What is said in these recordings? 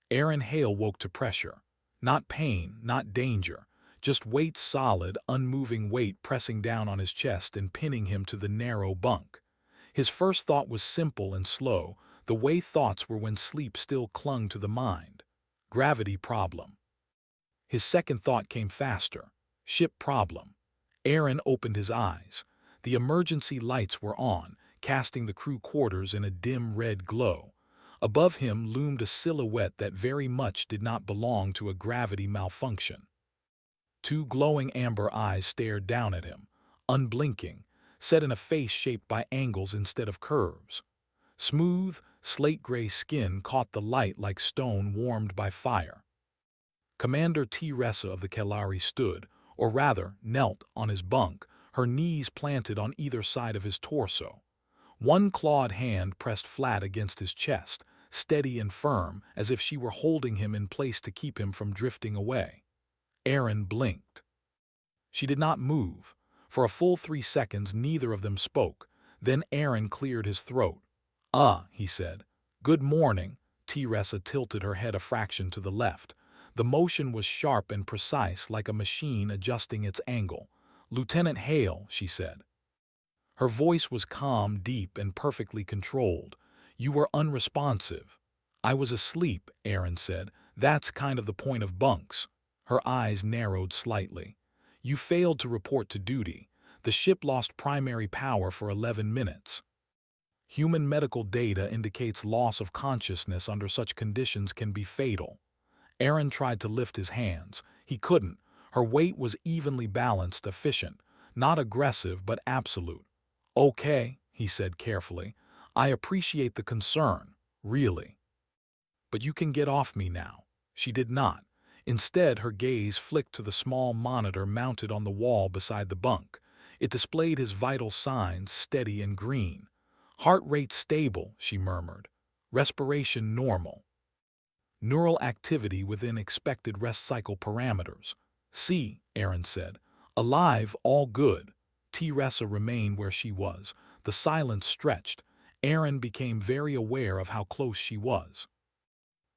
Aaron Hale woke to pressure. Not pain, not danger. Just weight, solid, unmoving weight pressing down on his chest and pinning him to the narrow bunk. His first thought was simple and slow, the way thoughts were when sleep still clung to the mind. Gravity problem. His second thought came faster. Ship problem. Aaron opened his eyes. The emergency lights were on, casting the crew quarters in a dim red glow. Above him loomed a silhouette that very much did not belong to a gravity malfunction. Two glowing amber eyes stared down at him, unblinking, set in a face shaped by angles instead of curves. Smooth, slate-gray skin caught the light like stone warmed by fire. Commander Teresa of the Kelari stood, or rather, knelt on his bunk, her knees planted on either side of his torso. One clawed hand pressed flat against his chest, steady and firm, as if she were holding him in place to keep him from drifting away. Aaron blinked. She did not move. For a full 3 seconds neither of them spoke. Then Aaron cleared his throat. He said. Good morning. Teresa tilted her head a fraction to the left. The motion was sharp and precise, like a machine adjusting its angle. Lieutenant Hale, she said. Her voice was calm, deep, and perfectly controlled. You were unresponsive. I was asleep, Aaron said. That's kind of the point of bunks. Her eyes narrowed slightly. You failed to report to duty. The ship lost primary power for 11 minutes. Human medical data indicates loss of consciousness under such conditions can be fatal. Aaron tried to lift his hands. He couldn't. Her weight was evenly balanced, efficient, not aggressive but absolute. Okay, he said carefully. I appreciate the concern, really. But you can get off me now. She did not. Instead, her gaze flicked to the small monitor mounted on the wall beside the bunk. It displayed his vital signs, steady and green. Heart rate stable, she murmured. Respiration normal. Neural activity within expected rest cycle parameters. See, Aaron said. Alive, all good. Teresa remained where she was. The silence stretched. Aaron became very aware of how close she was.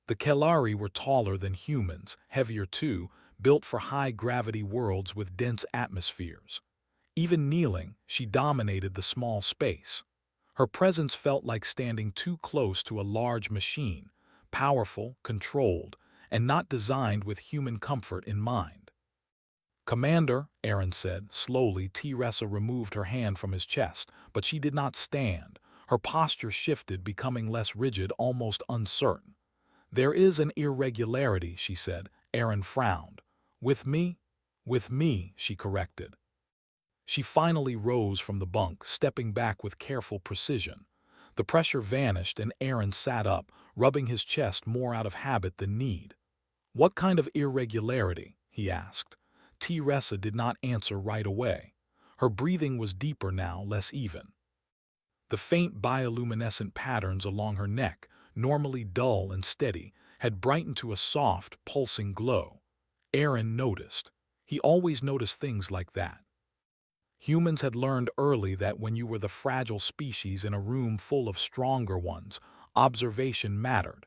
The Kelari were taller than humans, heavier too, built for high-gravity worlds with dense atmospheres. Even kneeling, she dominated the small space. Her presence felt like standing too close to a large machine, powerful, controlled, and not designed with human comfort in mind. Commander, Aaron said, slowly. Teresa removed her hand from his chest, but she did not stand. Her posture shifted, becoming less rigid, almost uncertain. There is an irregularity, she said. Aaron frowned. With me? With me, she corrected. She finally rose from the bunk, stepping back with careful precision. The pressure vanished and Aaron sat up, rubbing his chest more out of habit than need. What kind of irregularity? He asked. Teresa did not answer right away. Her breathing was deeper now, less even. The faint bioluminescent patterns along her neck, normally dull and steady, had brightened to a soft, pulsing glow. Aaron noticed. He always noticed things like that. Humans had learned early that when you were the fragile species in a room full of stronger ones, observation mattered.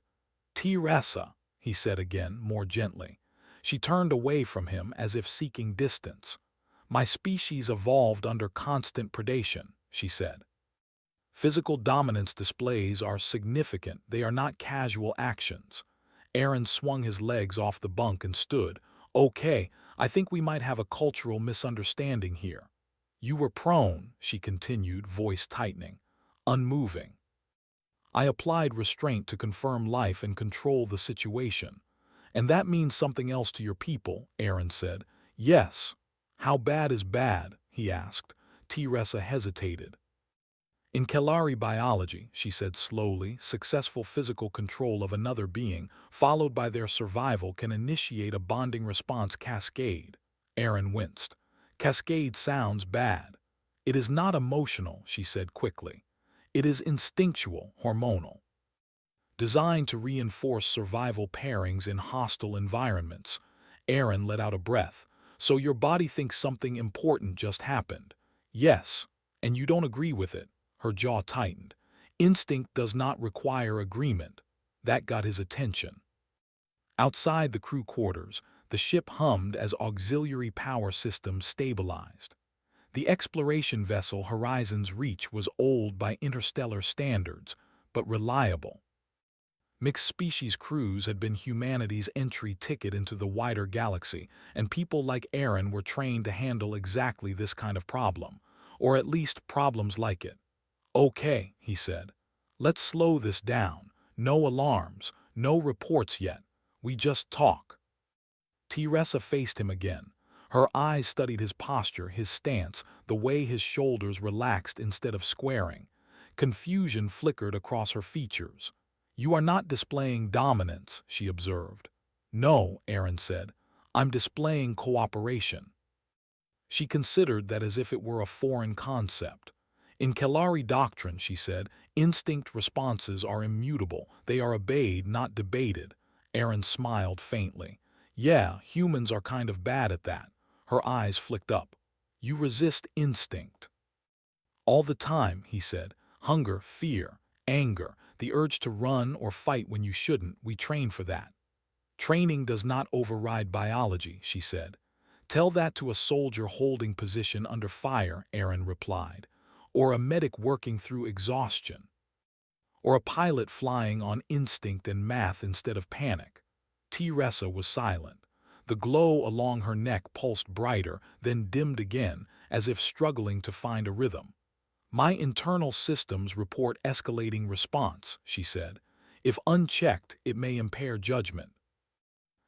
Teresa, he said again, more gently. She turned away from him as if seeking distance. My species evolved under constant predation, she said. Physical dominance displays are significant, they are not casual actions. Aaron swung his legs off the bunk and stood. Okay, I think we might have a cultural misunderstanding here. You were prone, she continued, voice tightening, unmoving. I applied restraint to confirm life and control the situation. And that means something else to your people, Aaron said. Yes. How bad is bad? He asked. Teresa hesitated. In Kelari biology, she said slowly, successful physical control of another being, followed by their survival, can initiate a bonding response cascade. Aaron winced. Cascade sounds bad. It is not emotional, she said quickly. It is instinctual, hormonal. Designed to reinforce survival pairings in hostile environments. Aaron let out a breath. So your body thinks something important just happened. Yes, and you don't agree with it. Her jaw tightened. Instinct does not require agreement. That got his attention. Outside the crew quarters, the ship hummed as auxiliary power systems stabilized. The exploration vessel Horizon's Reach was old by interstellar standards, but reliable. Mixed-species crews had been humanity's entry ticket into the wider galaxy, and people like Aaron were trained to handle exactly this kind of problem, or at least problems like it. "Okay," he said. "Let's slow this down. No alarms, no reports yet. We just talk." Teresa faced him again. Her eyes studied his posture, his stance, the way his shoulders relaxed instead of squaring. Confusion flickered across her features. "You are not displaying dominance," she observed. "No," Aaron said. "I'm displaying cooperation." She considered that as if it were a foreign concept. "In Kelari doctrine," she said, "instinct responses are immutable. They are obeyed, not debated." Aaron smiled faintly. "Yeah, humans are kind of bad at that." Her eyes flicked up. "You resist instinct." "All the time," he said. "Hunger, fear, anger, the urge to run or fight when you shouldn't. We train for that." "Training does not override biology," she said. "Tell that to a soldier holding position under fire," Aaron replied. "Or a medic working through exhaustion. Or a pilot flying on instinct and math instead of panic." Teresa was silent. The glow along her neck pulsed brighter, then dimmed again, as if struggling to find a rhythm. "My internal systems report escalating response," she said. "If unchecked, it may impair judgment."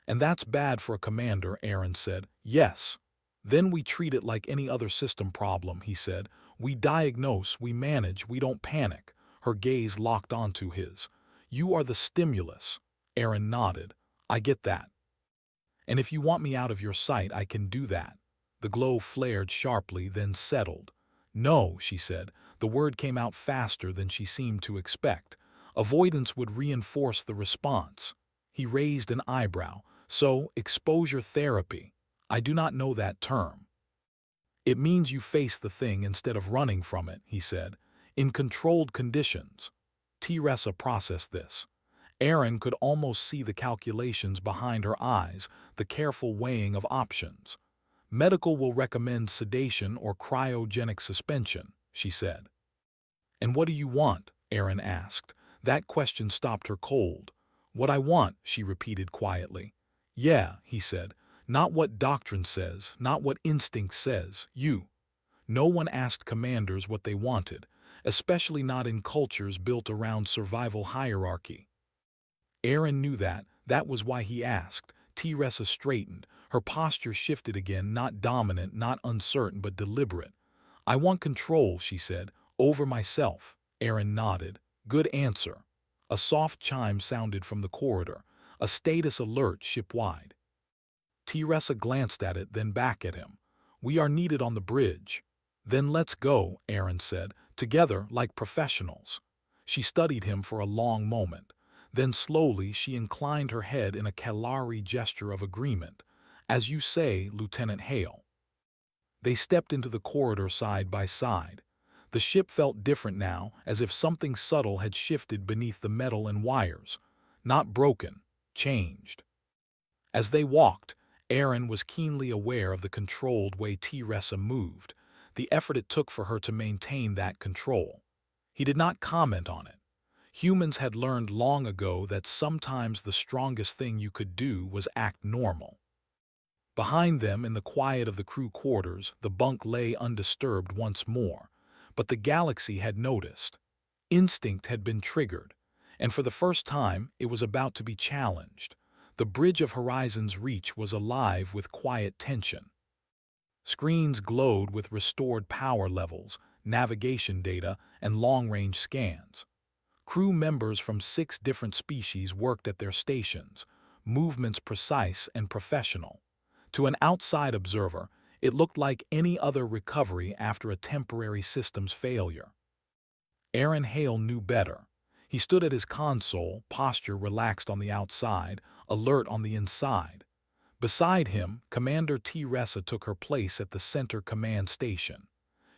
"And that's bad for a commander," Aaron said. "Yes." "Then we treat it like any other system problem," he said. "We diagnose, we manage, we don't panic." Her gaze locked onto his. "You are the stimulus." Aaron nodded. "I get that. And if you want me out of your sight, I can do that." The glow flared sharply, then settled. "No," she said. The word came out faster than she seemed to expect. "Avoidance would reinforce the response." He raised an eyebrow. "So, exposure therapy. I do not know that term." "It means you face the thing instead of running from it," he said. "In controlled conditions." Teresa processed this. Aaron could almost see the calculations behind her eyes, the careful weighing of options. "Medical will recommend sedation or cryogenic suspension," she said. "And what do you want?" Aaron asked. That question stopped her cold. "What I want," she repeated quietly. "Yeah," he said. "Not what doctrine says, not what instinct says. You." No one asked commanders what they wanted, especially not in cultures built around survival hierarchy. Aaron knew that. That was why he asked. Teresa straightened. Her posture shifted again, not dominant, not uncertain, but deliberate. "I want control," she said, "over myself." Aaron nodded. "Good answer." A soft chime sounded from the corridor. A status alert shipwide. Teresa glanced at it, then back at him. "We are needed on the bridge." "Then let's go," Aaron said, "together like professionals." She studied him for a long moment. Then slowly she inclined her head in a Kalari gesture of agreement. "As you say, Lieutenant Hale." They stepped into the corridor side by side. The ship felt different now, as if something subtle had shifted beneath the metal and wires. Not broken, changed. As they walked, Aaron was keenly aware of the controlled way Teresa moved, the effort it took for her to maintain that control. He did not comment on it. Humans had learned long ago that sometimes the strongest thing you could do was act normal. Behind them, in the quiet of the crew quarters, the bunk lay undisturbed once more. But the galaxy had noticed. Instinct had been triggered, and for the first time it was about to be challenged. The bridge of Horizon's Reach was alive with quiet tension. Screens glowed with restored power levels, navigation data, and long-range scans. Crew members from 6 different species worked at their stations, movements precise and professional. To an outside observer, it looked like any other recovery after a temporary systems failure. Aaron Hale knew better. He stood at his console, posture relaxed on the outside, alert on the inside. Beside him, Commander Teresa took her place at the center command station.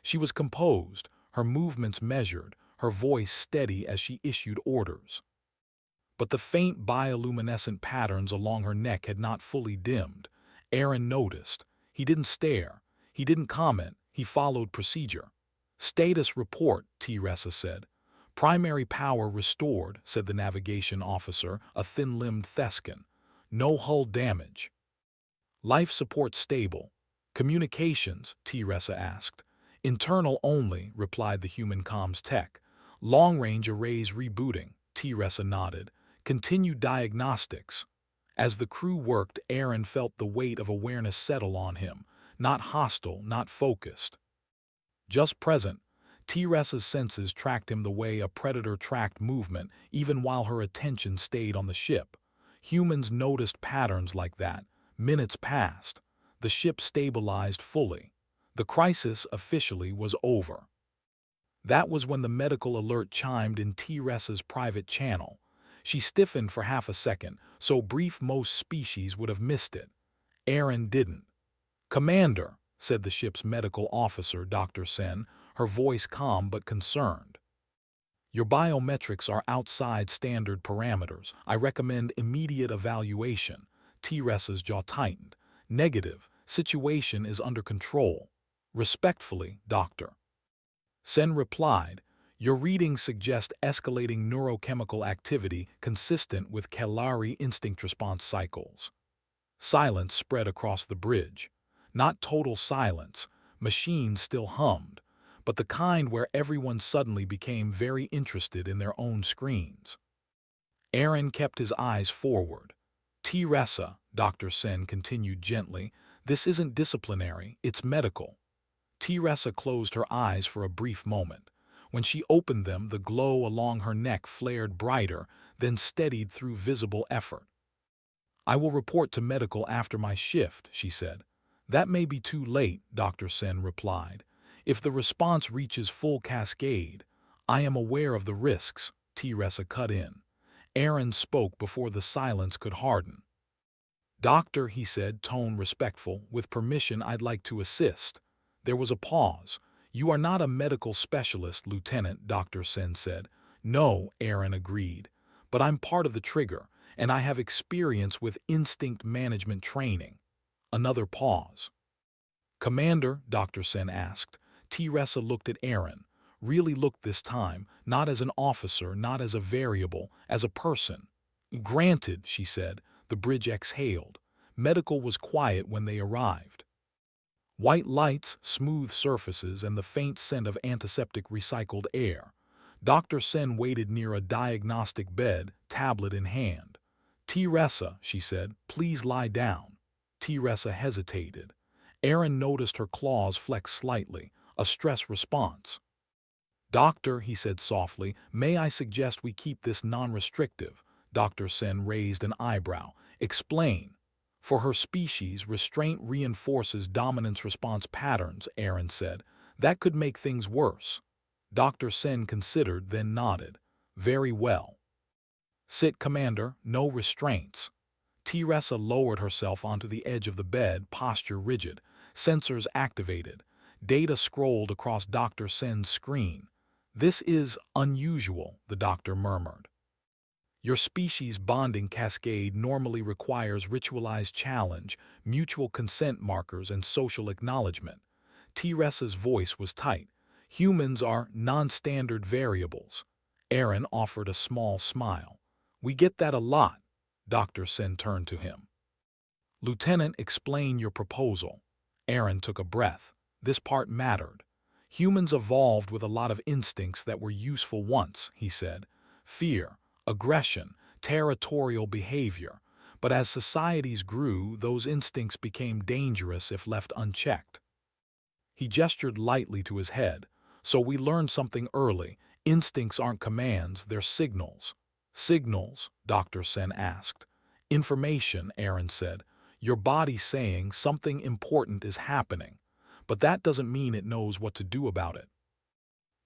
She was composed, her movements measured, her voice steady as she issued orders. But the faint bioluminescent patterns along her neck had not fully dimmed. Aaron noticed. He didn't stare. He didn't comment. He followed procedure. "Status report," Teresa said. "Primary power restored," said the navigation officer, a thin-limbed Thescan. "No hull damage." "Life support stable." "Communications?" Teresa asked. "Internal only," replied the human comms tech. "Long-range arrays rebooting." Teresa nodded. "Continue diagnostics." As the crew worked, Aaron felt the weight of awareness settle on him. Not hostile, not focused. Just present. Teresa's senses tracked him the way a predator tracked movement, even while her attention stayed on the ship. Humans noticed patterns like that. Minutes passed. The ship stabilized fully. The crisis officially was over. That was when the medical alert chimed in Teresa's private channel. She stiffened for half a second, so brief most species would have missed it. Aaron didn't. "Commander," said the ship's medical officer, Dr. Sen, her voice calm but concerned. "Your biometrics are outside standard parameters. I recommend immediate evaluation." Teresa's jaw tightened. "Negative. Situation is under control." "Respectfully, Doctor." Sen replied, "Your readings suggest escalating neurochemical activity consistent with Kalari instinct response cycles." Silence spread across the bridge. Not total silence. Machines still hummed, but the kind where everyone suddenly became very interested in their own screens. Aaron kept his eyes forward. "Teresa," Dr. Sen continued gently, "this isn't disciplinary, it's medical." Teresa closed her eyes for a brief moment. When she opened them, the glow along her neck flared brighter, then steadied through visible effort. "I will report to medical after my shift," she said. "That may be too late," Dr. Sen replied. "If the response reaches full cascade, I am aware of the risks," Teresa cut in. Aaron spoke before the silence could harden. "Doctor," he said, tone respectful, "with permission I'd like to assist." There was a pause. "You are not a medical specialist, Lieutenant," Dr. Sen said. "No," Aaron agreed. "But I'm part of the trigger, and I have experience with instinct management training." Another pause. "Commander," Dr. Sen asked. Teresa looked at Aaron. Really looked this time, not as an officer, not as a variable, as a person. "Granted," she said. The bridge exhaled. Medical was quiet when they arrived. White lights, smooth surfaces, and the faint scent of antiseptic recycled air. Dr. Sen waited near a diagnostic bed, tablet in hand. "Teresa," she said, "please lie down." Teresa hesitated. Aaron noticed her claws flex slightly, a stress response. "Doctor," he said softly, "may I suggest we keep this non-restrictive?" Dr. Sen raised an eyebrow. "Explain." "For her species, restraint reinforces dominance response patterns," Aaron said. "That could make things worse." Dr. Sen considered, then nodded. "Very well." "Sit, Commander, no restraints." Teresa lowered herself onto the edge of the bed, posture rigid. Sensors activated. Data scrolled across Dr. Sen's screen. "This is unusual," the doctor murmured. "Your species bonding cascade normally requires ritualized challenge, mutual consent markers, and social acknowledgement." Teresa's voice was tight. "Humans are non-standard variables." Aaron offered a small smile. "We get that a lot." Dr. Sen turned to him. "Lieutenant, explain your proposal." Aaron took a breath. This part mattered. "Humans evolved with a lot of instincts that were useful once," he said. "Fear, aggression, territorial behavior. But as societies grew, those instincts became dangerous if left unchecked." He gestured lightly to his head. "So we learned something early. Instincts aren't commands, they're signals." "Signals?" Dr. Sen asked. "Information," Aaron said. "Your body saying something important is happening. But that doesn't mean it knows what to do about it."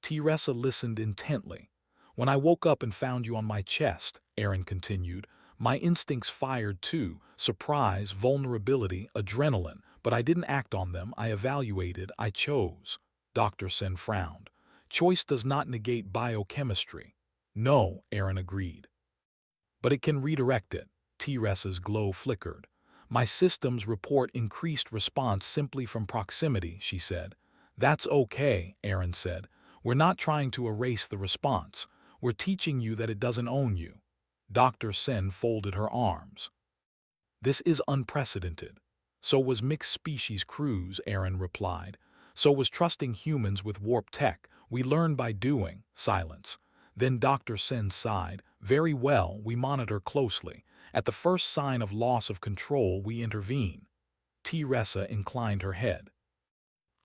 Teresa listened intently. "When I woke up and found you on my chest," Aaron continued, "my instincts fired too. Surprise, vulnerability, adrenaline. But I didn't act on them. I evaluated. I chose." Dr. Sen frowned. "Choice does not negate biochemistry." "No," Aaron agreed. But it can redirect it. Teresa's glow flickered. My systems report increased response simply from proximity, she said. That's okay, Aaron said. We're not trying to erase the response. We're teaching you that it doesn't own you. Dr. Sen folded her arms. This is unprecedented. So was mixed species crews, Aaron replied. So was trusting humans with warp tech. We learn by doing. Silence. Then Dr. Sen sighed. Very well, we monitor closely. At the first sign of loss of control, we intervene. Teresa inclined her head.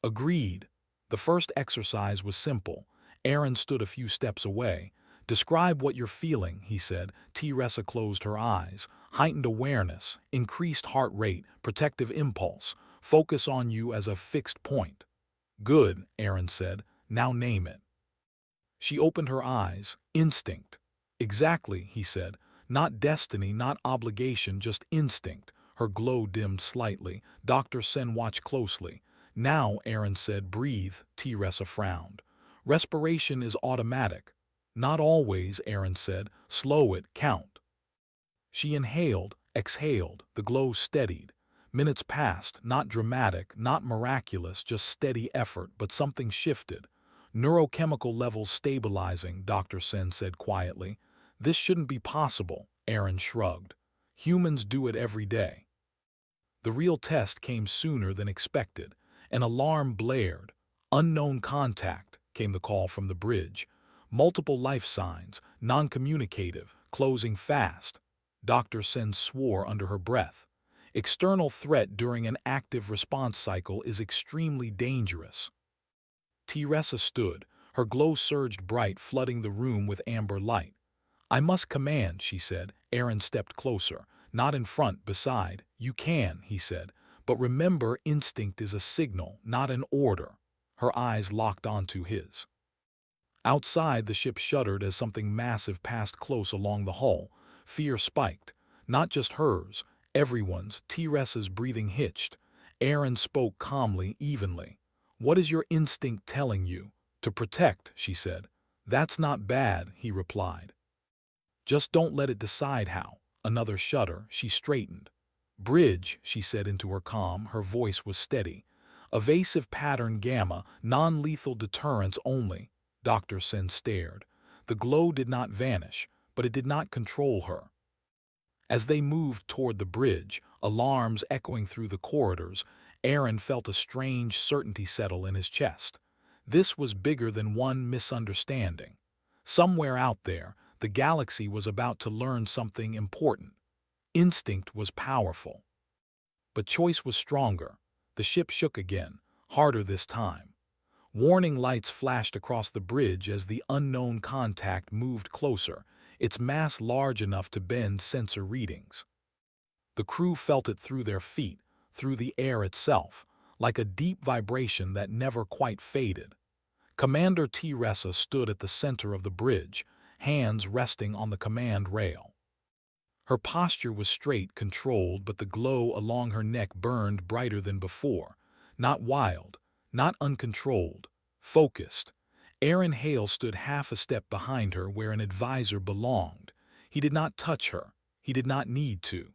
Agreed. The first exercise was simple. Aaron stood a few steps away. Describe what you're feeling, he said. Teresa closed her eyes. Heightened awareness, increased heart rate, protective impulse. Focus on you as a fixed point. Good, Aaron said. Now name it. She opened her eyes. Instinct. Exactly, he said. Not destiny, not obligation, just instinct. Her glow dimmed slightly. Dr. Sen watched closely. Now, Aaron said, breathe. Teresa frowned. Respiration is automatic. Not always, Aaron said. Slow it, count. She inhaled, exhaled. The glow steadied. Minutes passed, not dramatic, not miraculous, just steady effort, but something shifted. Neurochemical levels stabilizing, Dr. Sen said quietly. This shouldn't be possible, Aaron shrugged. Humans do it every day. The real test came sooner than expected. An alarm blared. Unknown contact, came the call from the bridge. Multiple life signs, non-communicative, closing fast. Dr. Sen swore under her breath. External threat during an active response cycle is extremely dangerous. Teresa stood. Her glow surged bright, flooding the room with amber light. I must command, she said. Aaron stepped closer. Not in front, beside. You can, he said. But remember, instinct is a signal, not an order. Her eyes locked onto his. Outside, the ship shuddered as something massive passed close along the hull. Fear spiked. Not just hers, everyone's. Teresa's breathing hitched. Aaron spoke calmly, evenly. What is your instinct telling you? To protect, she said. That's not bad, he replied. Just don't let it decide how. Another shudder, she straightened. Bridge, she said into her calm, her voice was steady. Evasive pattern gamma, non-lethal deterrence only. Dr. Sen stared. The glow did not vanish, but it did not control her. As they moved toward the bridge, alarms echoing through the corridors, Aaron felt a strange certainty settle in his chest. This was bigger than one misunderstanding. Somewhere out there, the galaxy was about to learn something important. Instinct was powerful. But choice was stronger. The ship shook again, harder this time. Warning lights flashed across the bridge as the unknown contact moved closer, its mass large enough to bend sensor readings. The crew felt it through their feet, through the air itself, like a deep vibration that never quite faded. Commander Teresa stood at the center of the bridge, hands resting on the command rail. Her posture was straight, controlled, but the glow along her neck burned brighter than before. Not wild, not uncontrolled, focused. Aaron Hale stood half a step behind her where an advisor belonged. He did not touch her. He did not need to.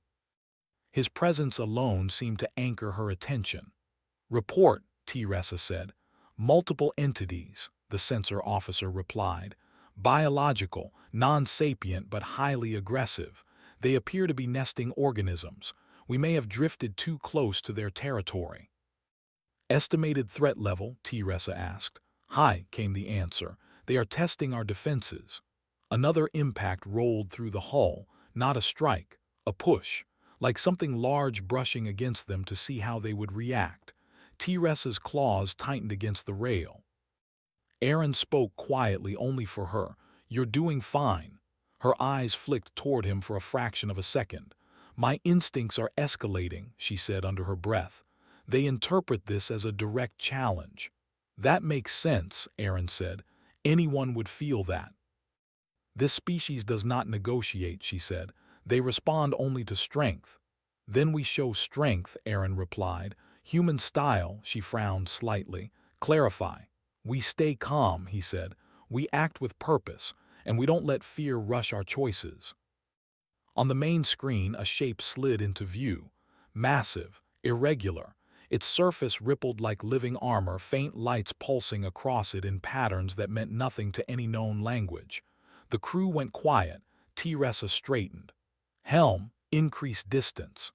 His presence alone seemed to anchor her attention. Report, Teresa said. Multiple entities, the sensor officer replied. Biological, non-sapient but highly aggressive. They appear to be nesting organisms. We may have drifted too close to their territory. Estimated threat level, Teresa asked. High, came the answer. They are testing our defenses. Another impact rolled through the hull, not a strike, a push, like something large brushing against them to see how they would react. Teresa's claws tightened against the rail. Aaron spoke quietly only for her. You're doing fine. Her eyes flicked toward him for a fraction of a second. My instincts are escalating, she said under her breath. They interpret this as a direct challenge. That makes sense, Aaron said. Anyone would feel that. This species does not negotiate, she said. They respond only to strength. Then we show strength, Aaron replied. Human style, she frowned slightly. Clarify. We stay calm, he said. We act with purpose, and we don't let fear rush our choices. On the main screen, a shape slid into view. Massive, irregular. Its surface rippled like living armor, faint lights pulsing across it in patterns that meant nothing to any known language. The crew went quiet. T-Ressa straightened. Helm, increase distance.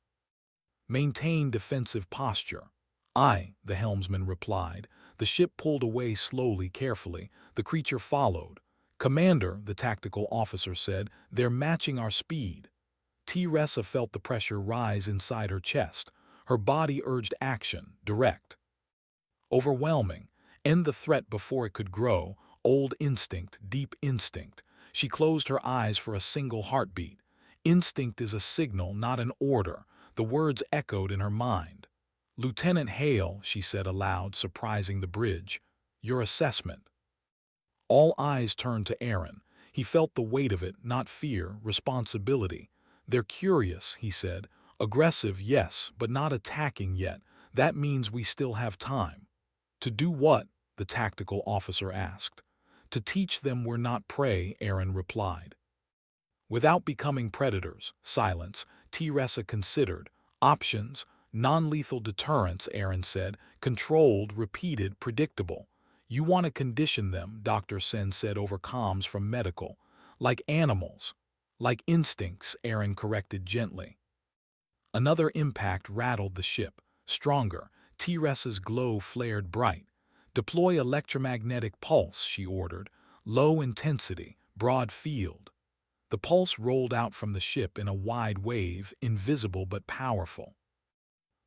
Maintain defensive posture. Aye, the helmsman replied. The ship pulled away slowly, carefully. The creature followed. Commander, the tactical officer said, they're matching our speed. T-Ressa felt the pressure rise inside her chest. Her body urged action, direct. Overwhelming. End the threat before it could grow. Old instinct, deep instinct. She closed her eyes for a single heartbeat. Instinct is a signal, not an order. The words echoed in her mind. Lieutenant Hale, she said aloud, surprising the bridge. Your assessment. All eyes turned to Aaron. He felt the weight of it, not fear, responsibility. They're curious, he said. Aggressive, yes, but not attacking yet. That means we still have time. To do what? The tactical officer asked. To teach them we're not prey, Aaron replied. Without becoming predators. Silence. T-Ressa considered. Options. Non-lethal deterrence, Aaron said. Controlled, repeated, predictable. You want to condition them, Dr. Sen said over comms from medical. Like animals. Like instincts, Aaron corrected gently. Another impact rattled the ship. Stronger. T-Ressa's glow flared bright. Deploy electromagnetic pulse, she ordered. Low intensity, broad field. The pulse rolled out from the ship in a wide wave, invisible but powerful.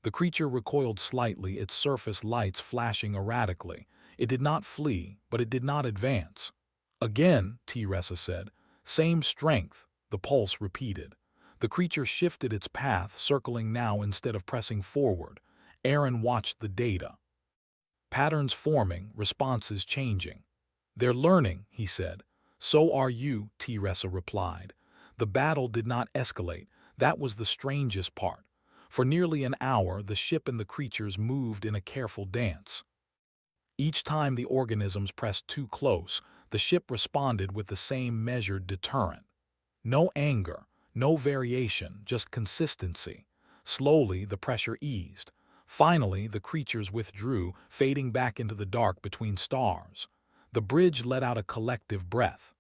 The creature recoiled slightly, its surface lights flashing erratically. It did not flee, but it did not advance. Again, T-Ressa said. Same strength, the pulse repeated. The creature shifted its path, circling now instead of pressing forward. Aaron watched the data. Patterns forming, responses changing. They're learning, he said. So are you, T-Ressa replied. The battle did not escalate. That was the strangest part. For nearly an hour, the ship and the creatures moved in a careful dance. Each time the organisms pressed too close, the ship responded with the same measured deterrent. No anger, no variation, just consistency. Slowly, the pressure eased. Finally, the creatures withdrew, fading back into the dark between stars. The bridge let out a collective breath.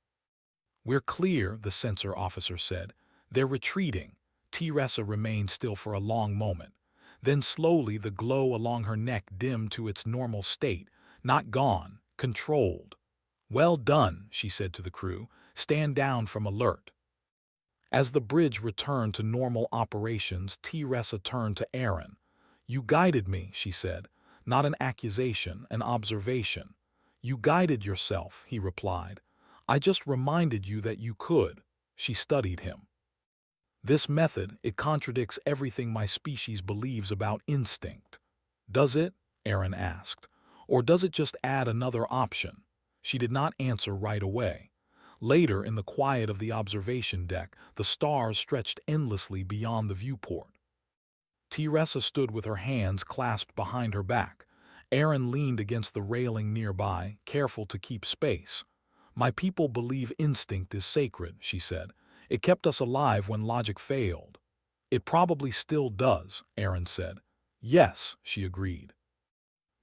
We're clear, the sensor officer said. They're retreating. T-Ressa remained still for a long moment. Then slowly the glow along her neck dimmed to its normal state. Not gone, controlled. Well done, she said to the crew. Stand down from alert. As the bridge returned to normal operations, T-Ressa turned to Aaron. You guided me, she said. Not an accusation, an observation. You guided yourself, he replied. I just reminded you that you could. She studied him. This method, it contradicts everything my species believes about instinct. Does it? Aaron asked. Or does it just add another option? She did not answer right away. Later, in the quiet of the observation deck, the stars stretched endlessly beyond the viewport. T-Ressa stood with her hands clasped behind her back. Aaron leaned against the railing nearby, careful to keep space. My people believe instinct is sacred, she said. It kept us alive when logic failed. It probably still does, Aaron said. Yes, she agreed.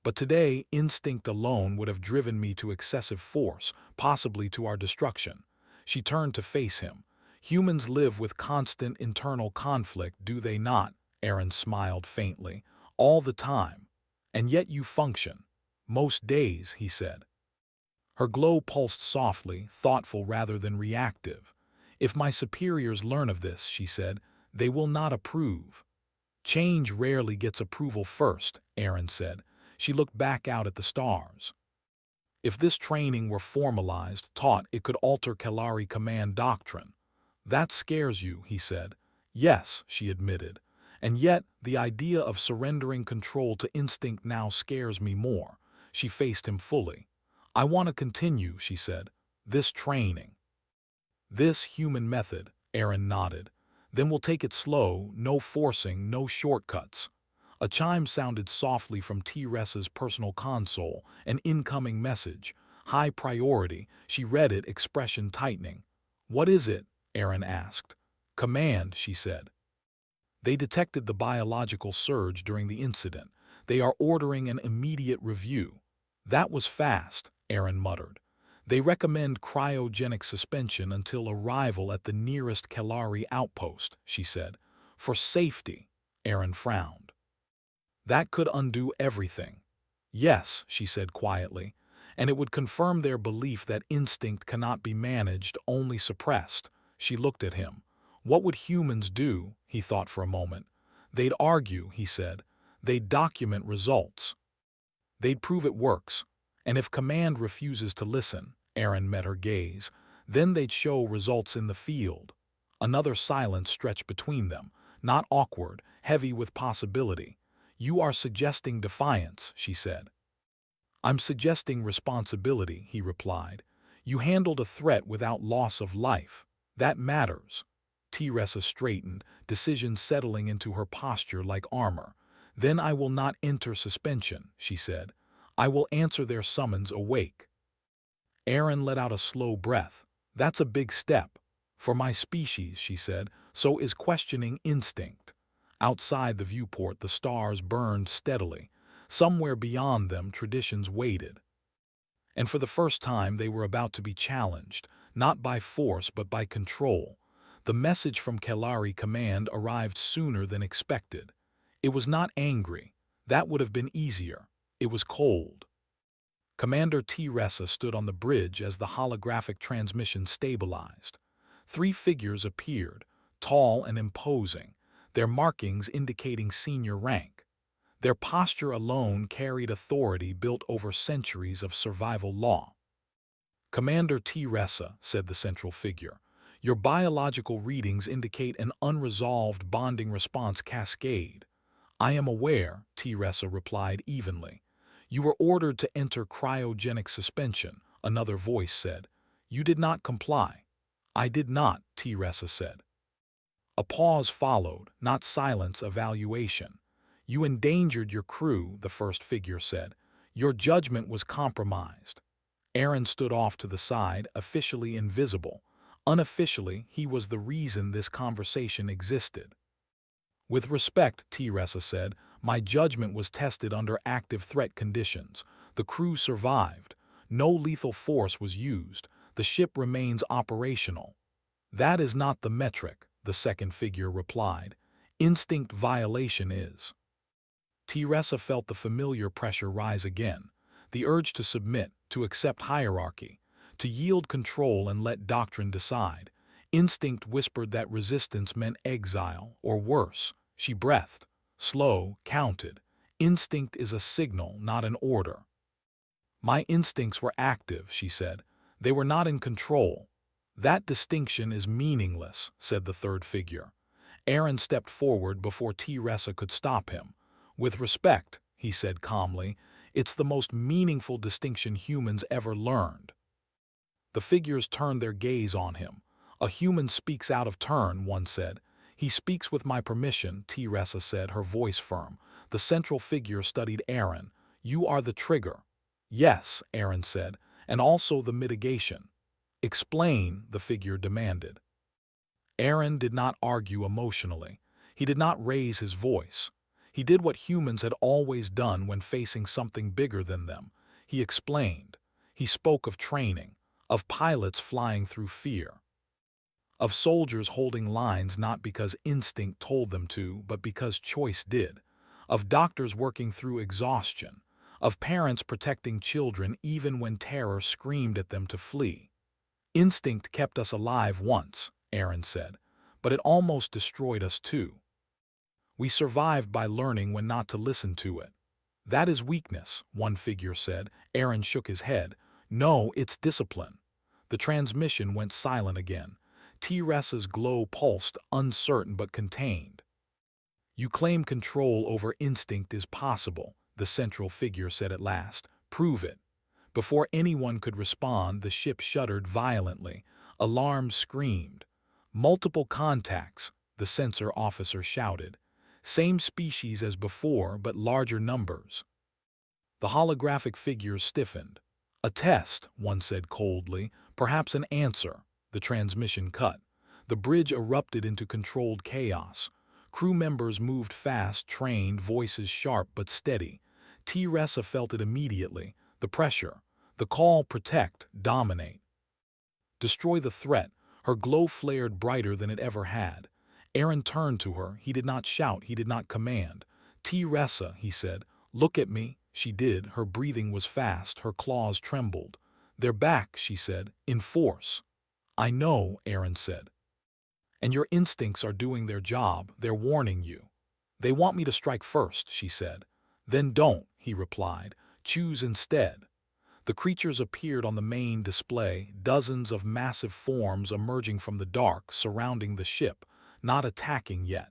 But today, instinct alone would have driven me to excessive force, possibly to our destruction. She turned to face him. Humans live with constant internal conflict, do they not? Aaron smiled faintly. All the time. And yet you function. Most days, he said. Her glow pulsed softly, thoughtful rather than reactive. If my superiors learn of this, she said, they will not approve. Change rarely gets approval first, Aaron said. She looked back out at the stars. If this training were formalized, taught, it could alter Kalari command doctrine. That scares you, he said. Yes, she admitted. And yet, the idea of surrendering control to instinct now scares me more. She faced him fully. I want to continue, she said. This training. This human method, Aaron nodded. Then we'll take it slow, no forcing, no shortcuts. A chime sounded softly from T-Ressa's personal console, an incoming message. High priority. She read it, expression tightening. What is it? Aaron asked. "Command," she said. "They detected the biological surge during the incident. They are ordering an immediate review." "That was fast," Aaron muttered. "They recommend cryogenic suspension until arrival at the nearest Kalari outpost," she said. "For safety," Aaron frowned. "That could undo everything." "Yes," she said quietly, "and it would confirm their belief that instinct cannot be managed, only suppressed." She looked at him. "What would humans do?" He thought for a moment. "They'd argue," he said. "They'd document results. They'd prove it works. And if command refuses to listen," Aaron met her gaze, "then they'd show results in the field." Another silence stretched between them, not awkward, heavy with possibility. "You are suggesting defiance," she said. "I'm suggesting responsibility," he replied. "You handled a threat without loss of life. That matters." Teresa straightened, decision settling into her posture like armor. "Then I will not enter suspension," she said. "I will answer their summons awake." Aaron let out a slow breath. "That's a big step." "For my species," she said, "so is questioning instinct." Outside the viewport, the stars burned steadily. Somewhere beyond them, traditions waited. And for the first time, they were about to be challenged, not by force but by control. The message from Kalari Command arrived sooner than expected. It was not angry. That would have been easier. It was cold. Commander Teresa stood on the bridge as the holographic transmission stabilized. Three figures appeared, tall and imposing, their markings indicating senior rank. Their posture alone carried authority built over centuries of survival law. "Commander Teresa," said the central figure, "your biological readings indicate an unresolved bonding response cascade." "I am aware," Teresa replied evenly. "You were ordered to enter cryogenic suspension," another voice said. "You did not comply." "I did not," Teresa said. A pause followed, not silence, evaluation. "You endangered your crew," the first figure said. "Your judgment was compromised." Aaron stood off to the side, officially invisible. Unofficially, he was the reason this conversation existed. "With respect," Teresa said, "my judgment was tested under active threat conditions. The crew survived. No lethal force was used. The ship remains operational." "That is not the metric," the second figure replied. "Instinct violation is." Teresa felt the familiar pressure rise again. The urge to submit, to accept hierarchy, to yield control and let doctrine decide. Instinct whispered that resistance meant exile, or worse. She breathed. Slow, counted. "Instinct is a signal, not an order." "My instincts were active," she said. "They were not in control." "That distinction is meaningless," said the third figure. Aaron stepped forward before Teresa could stop him. "With respect," he said calmly, "it's the most meaningful distinction humans ever learned." The figures turned their gaze on him. "A human speaks out of turn," one said. "He speaks with my permission," Teresa said, her voice firm. The central figure studied Aaron. "You are the trigger." "Yes," Aaron said, "and also the mitigation." "Explain," the figure demanded. Aaron did not argue emotionally. He did not raise his voice. He did what humans had always done when facing something bigger than them. He explained. He spoke of training, of pilots flying through fear, of soldiers holding lines not because instinct told them to, but because choice did, of doctors working through exhaustion, of parents protecting children even when terror screamed at them to flee. "Instinct kept us alive once," Aaron said, "but it almost destroyed us too. We survived by learning when not to listen to it." "That is weakness," one figure said. Aaron shook his head. "No, it's discipline." The transmission went silent again. Teresa's glow pulsed, uncertain but contained. "You claim control over instinct is possible," the central figure said at last. "Prove it." Before anyone could respond, the ship shuddered violently. Alarms screamed. "Multiple contacts," the sensor officer shouted. "Same species as before, but larger numbers." The holographic figures stiffened. "A test," one said coldly, "perhaps an answer." The transmission cut. The bridge erupted into controlled chaos. Crew members moved fast, trained, voices sharp but steady. Teresa felt it immediately. The pressure. The call: protect, dominate. Destroy the threat. Her glow flared brighter than it ever had. Aaron turned to her. He did not shout, he did not command. Teresa, he said, look at me. She did. Her breathing was fast, her claws trembled. They're back, she said, in force. I know, Aaron said. And your instincts are doing their job, they're warning you. They want me to strike first, she said. Then don't, he replied. Choose instead. The creatures appeared on the main display, dozens of massive forms emerging from the dark, surrounding the ship, not attacking yet,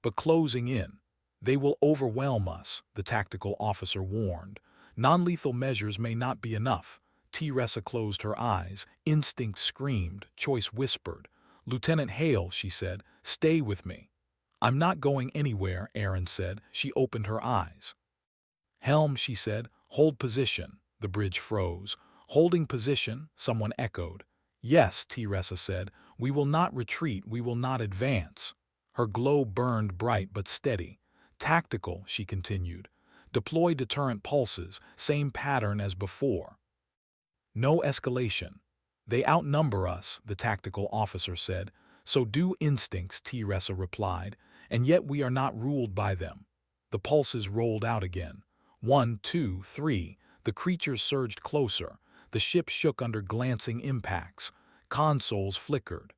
but closing in. They will overwhelm us, the tactical officer warned. Non-lethal measures may not be enough. Teresa closed her eyes. Instinct screamed, choice whispered. Lieutenant Hale, she said, stay with me. I'm not going anywhere, Aaron said. She opened her eyes. Helm, she said, hold position. The bridge froze. Holding position, someone echoed. Yes, Teresa said, we will not retreat, we will not advance. Her glow burned bright but steady. Tactical, she continued. Deploy deterrent pulses, same pattern as before. No escalation. They outnumber us, the tactical officer said. So do instincts, Teresa replied, and yet we are not ruled by them. The pulses rolled out again. 1, 2, 3. The creatures surged closer. The ship shook under glancing impacts. Consoles flickered.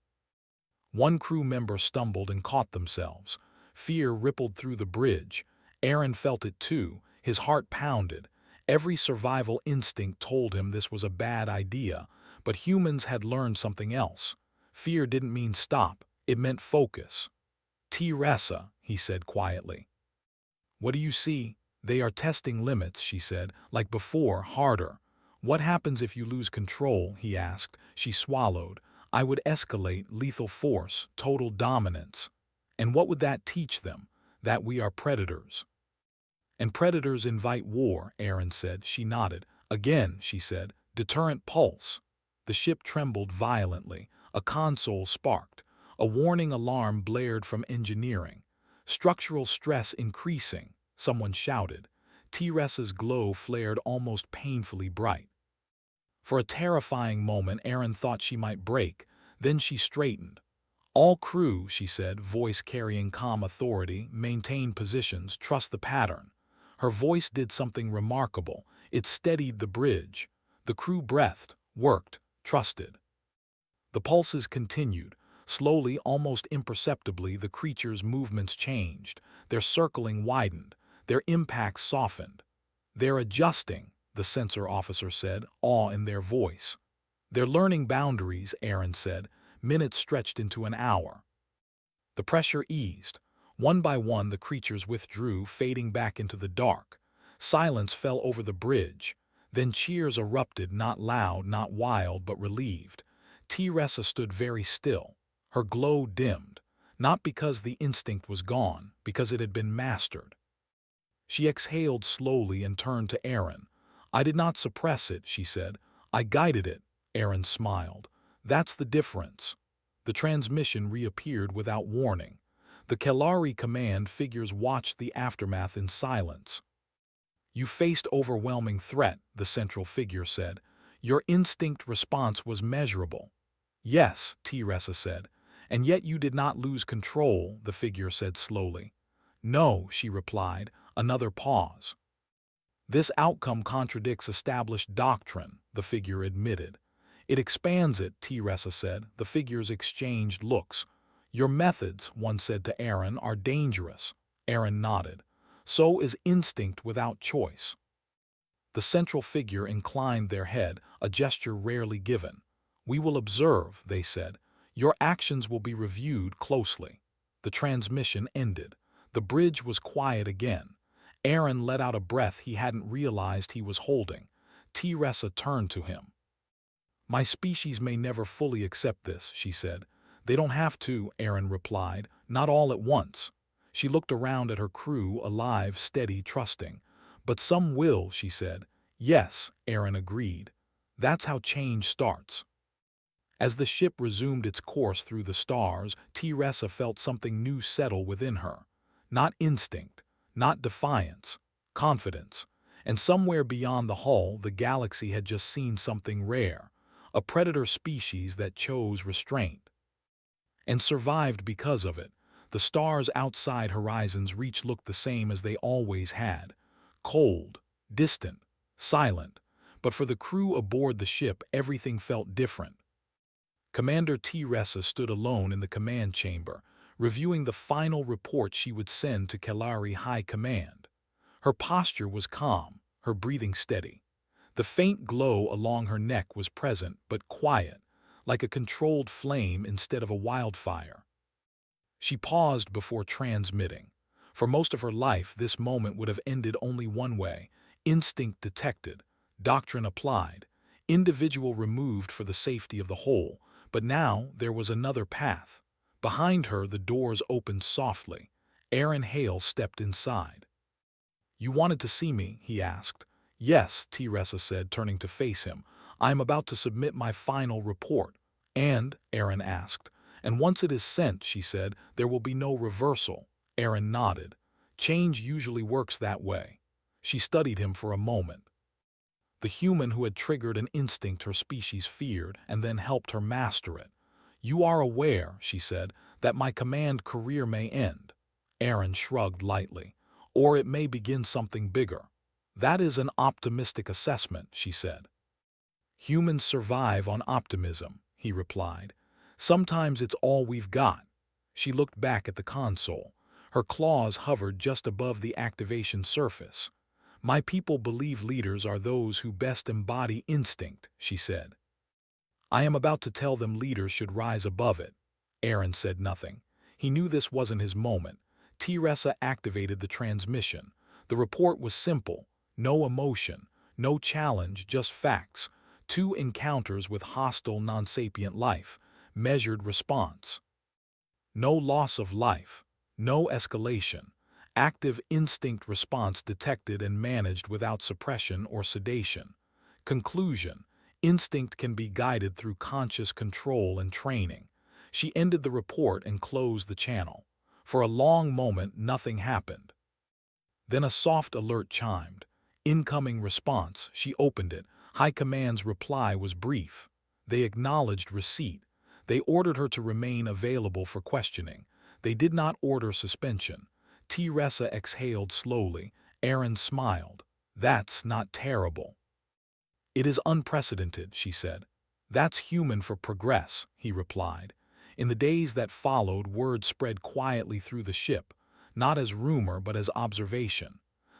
One crew member stumbled and caught themselves. Fear rippled through the bridge. Aaron felt it too. His heart pounded. Every survival instinct told him this was a bad idea, but humans had learned something else. Fear didn't mean stop. It meant focus. Teresa, he said quietly. What do you see? They are testing limits, she said, like before, harder. What happens if you lose control, he asked. She swallowed. I would escalate, lethal force, total dominance. And what would that teach them? That we are predators. And predators invite war, Aaron said. She nodded. Again, she said, deterrent pulse. The ship trembled violently. A console sparked. A warning alarm blared from engineering. Structural stress increasing. Someone shouted. Teresa's glow flared almost painfully bright. For a terrifying moment, Aaron thought she might break. Then she straightened. All crew, she said, voice carrying calm authority, maintain positions, trust the pattern. Her voice did something remarkable. It steadied the bridge. The crew breathed, worked, trusted. The pulses continued. Slowly, almost imperceptibly, the creatures' movements changed. Their circling widened. Their impacts softened. They're adjusting, the sensor officer said, awe in their voice. They're learning boundaries, Aaron said. Minutes stretched into an hour. The pressure eased. One by one the creatures withdrew, fading back into the dark. Silence fell over the bridge. Then cheers erupted, not loud, not wild, but relieved. Teresa stood very still. Her glow dimmed. Not because the instinct was gone, because it had been mastered. She exhaled slowly and turned to Aaron. I did not suppress it, she said. I guided it. Aaron smiled. That's the difference. The transmission reappeared without warning. The Kelari command figures watched the aftermath in silence. You faced overwhelming threat, the central figure said. Your instinct response was measurable. Yes, Teresa said. And yet you did not lose control, the figure said slowly. No, she replied. Another pause. This outcome contradicts established doctrine, the figure admitted. It expands it, Teresa said. The figures exchanged looks. Your methods, one said to Aaron, are dangerous. Aaron nodded. So is instinct without choice. The central figure inclined their head, a gesture rarely given. We will observe, they said. Your actions will be reviewed closely. The transmission ended. The bridge was quiet again. Aaron let out a breath he hadn't realized he was holding. Teresa turned to him. My species may never fully accept this, she said. They don't have to, Aaron replied, not all at once. She looked around at her crew, alive, steady, trusting. But some will, she said. Yes, Aaron agreed. That's how change starts. As the ship resumed its course through the stars, Teresa felt something new settle within her. Not instinct, not defiance, confidence. And somewhere beyond the hull, the galaxy had just seen something rare, a predator species that chose restraint and survived because of it. The stars outside Horizon's reach looked the same as they always had, cold, distant, silent. But for the crew aboard the ship, everything felt different. Commander Teresa stood alone in the command chamber, reviewing the final report she would send to Kalari High Command. Her posture was calm, her breathing steady. The faint glow along her neck was present but quiet, like a controlled flame instead of a wildfire. She paused before transmitting. For most of her life, this moment would have ended only one way: instinct detected, doctrine applied, individual removed for the safety of the whole. But now there was another path. Behind her, the doors opened softly. Aaron Hale stepped inside. "You wanted to see me?" he asked. "Yes," Teresa said, turning to face him. "I am about to submit my final report." "And?" Aaron asked. "And once it is sent," she said, "there will be no reversal." Aaron nodded. "Change usually works that way." She studied him for a moment. The human who had triggered an instinct her species feared and then helped her master it. "You are aware," she said, "that my command career may end." Aaron shrugged lightly. "Or it may begin something bigger." "That is an optimistic assessment," she said. "Humans survive on optimism," he replied. "Sometimes it's all we've got." She looked back at the console. Her claws hovered just above the activation surface. "My people believe leaders are those who best embody instinct," she said. "I am about to tell them leaders should rise above it." Aaron said nothing. He knew this wasn't his moment. Teresa activated the transmission. The report was simple: no emotion, no challenge, just facts. 2 encounters with hostile non-sapient life. Measured response. No loss of life. No escalation. Active instinct response detected and managed without suppression or sedation. Conclusion: instinct can be guided through conscious control and training. She ended the report and closed the channel. For a long moment, nothing happened. Then a soft alert chimed. Incoming response. She opened it. High Command's reply was brief. They acknowledged receipt. They ordered her to remain available for questioning. They did not order suspension. Teresa exhaled slowly. Aaron smiled. "That's not terrible." "It is unprecedented," she said. "That's human for progress," he replied. In the days that followed, word spread quietly through the ship, not as rumor but as observation.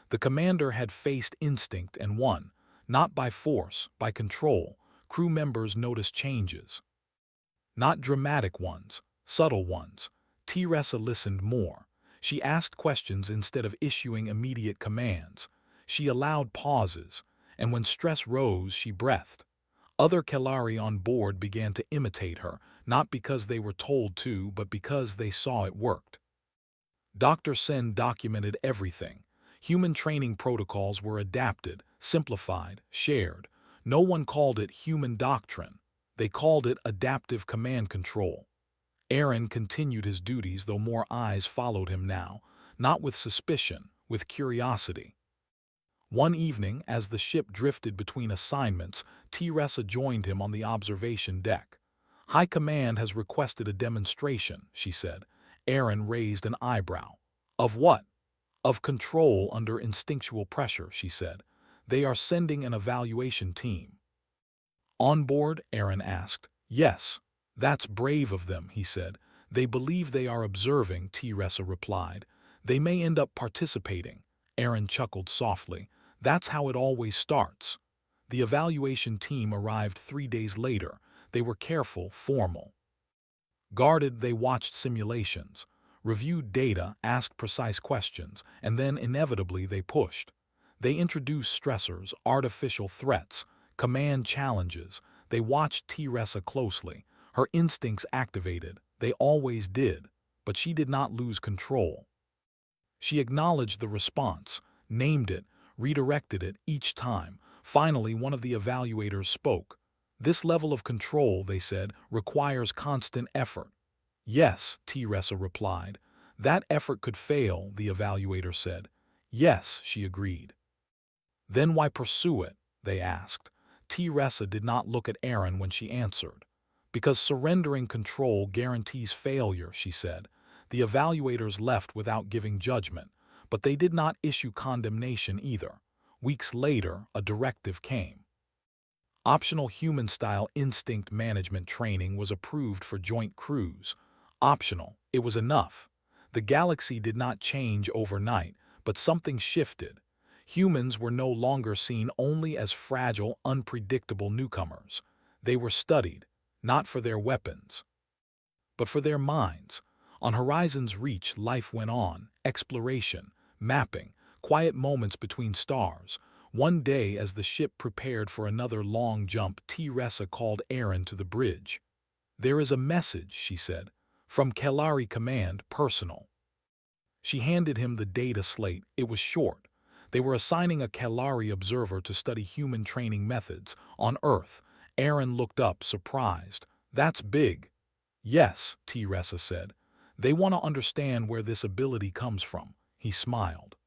The commander had faced instinct and won, not by force, by control. Crew members noticed changes. Not dramatic ones, subtle ones. Teresa listened more. She asked questions instead of issuing immediate commands. She allowed pauses, and when stress rose, she breathed. Other Kalari on board began to imitate her, not because they were told to, but because they saw it worked. Dr. Sen documented everything. Human training protocols were adapted, simplified, shared. No one called it human doctrine. They called it adaptive command control. Aaron continued his duties, though more eyes followed him now, not with suspicion, with curiosity. One evening, as the ship drifted between assignments, Teresa joined him on the observation deck. "High Command has requested a demonstration," she said. Aaron raised an eyebrow. "Of what?" "Of control under instinctual pressure," she said. "They are sending an evaluation team." "On board?" Aaron asked. "Yes." "That's brave of them," he said. "They believe they are observing," Teresa replied. "They may end up participating." Aaron chuckled softly. "That's how it always starts." The evaluation team arrived 3 days later. They were careful, formal. Guarded, they watched simulations, reviewed data, asked precise questions, and then inevitably they pushed. They introduced stressors, artificial threats, command challenges. They watched Teresa closely. Her instincts activated. They always did. But she did not lose control. She acknowledged the response, named it, redirected it each time. Finally, one of the evaluators spoke. This level of control, they said, requires constant effort. Yes, Teresa replied. That effort could fail, the evaluator said. Yes, she agreed. Then why pursue it? They asked. Teresa did not look at Aaron when she answered. Because surrendering control guarantees failure, she said. The evaluators left without giving judgment, but they did not issue condemnation either. Weeks later, a directive came. Optional human-style instinct management training was approved for joint crews. Optional, it was enough. The galaxy did not change overnight, but something shifted. Humans were no longer seen only as fragile, unpredictable newcomers. They were studied, not for their weapons, but for their minds. On Horizon's Reach, life went on, exploration, mapping, quiet moments between stars. One day, as the ship prepared for another long jump, Teresa called Aaron to the bridge. "There is a message," she said, "from Kellari Command, personal." She handed him the data slate. It was short. They were assigning a Kellari observer to study human training methods on Earth. Aaron looked up, surprised. "That's big." "Yes," Teresa said. "They want to understand where this ability comes from." He smiled.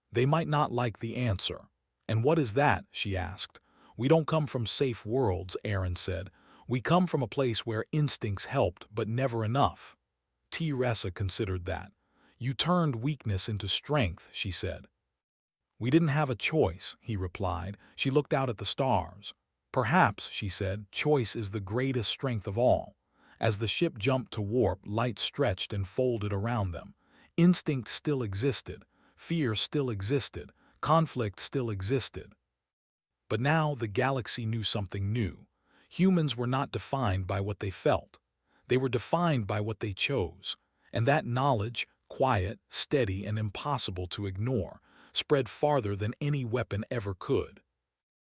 "They might not like the answer." "And what is that?" she asked. "We don't come from safe worlds," Aaron said. "We come from a place where instincts helped, but never enough." Teresa considered that. "You turned weakness into strength," she said. "We didn't have a choice," he replied. She looked out at the stars. "Perhaps," she said, "choice is the greatest strength of all." As the ship jumped to warp, light stretched and folded around them. Instinct still existed. Fear still existed. Conflict still existed. But now the galaxy knew something new. Humans were not defined by what they felt. They were defined by what they chose. And that knowledge, quiet, steady, and impossible to ignore, spread farther than any weapon ever could.